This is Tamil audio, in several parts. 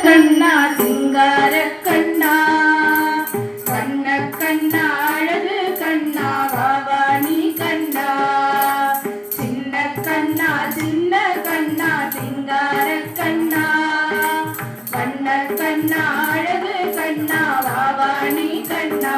கண்ணா சிங்கார கண்ணா கண்ண கண்ணா அழகு கண்ணா வாவாணி கண்ணா சின்ன கண்ணா சிங்கார கண்ணா வண்ண கண்ணா அழகு கண்ணா வாவாணி கண்ணா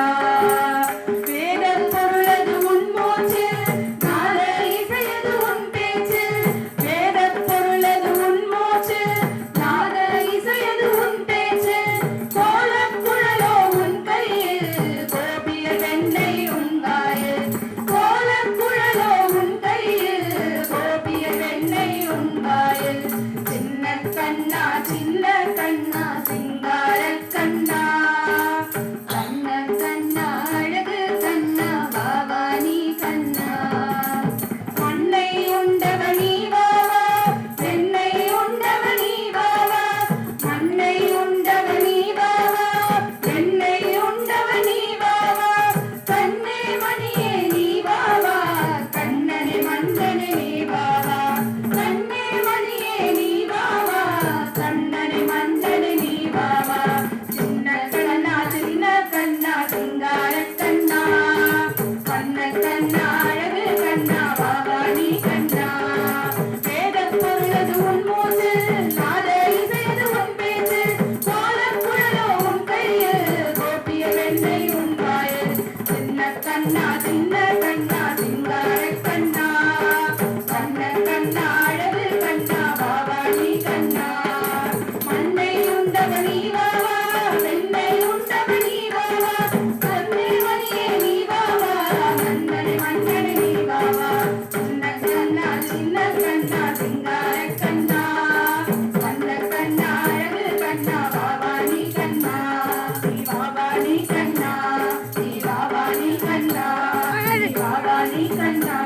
சின்ன கண்ணா சிங்கார கண்ணா கண்ண கண்ணா அழகு கண்ணா வாவாணி கண்ணா மண்ணை உண்டவனி வாவா பெண்ணை உண்டவனி வாவா மண்ணை உண்டவனி வாவா பெண்ணை உண்டவனி வாவா கண்ணே மணியே நீ வாவா கண்ணனே மந்தனே நீ வாவா கண்ணே மணியே நீ வாவா கண்ணனே மந்தனே நீ வாவா சின்ன கண்ணா சிங்கார கண்ணா கண்ண கண்ணா அழகு கண்ணா வாவாணி கண்ணா வேதப் பொருளது உன் மூச்சு நாத இசையது உன் பேச்சு கோலக் குழலோ உன் கையில் கோபிய வெண்ணை உன் வாயில் சின்ன கண்ணா சிங்கார கண்ணா கண்ண கண்ணா அழகு கண்ணா வாவாணி கண்ணா மண்ணை உண்டவனி வாவா வெண்ணை உண்டவனி வாவா கண்ணே மணியே நீ வாவா மன்னனே நீ வாவா சின்ன கண்ணா சிங்கார கண்ணா கண்ண கண்ணா அழகு கண்ணா வாவாணி கண்ணா நீ வாவாணி கண்ணா நீ வாவாணி கண்ணா நீ வாவாணி கண்ணா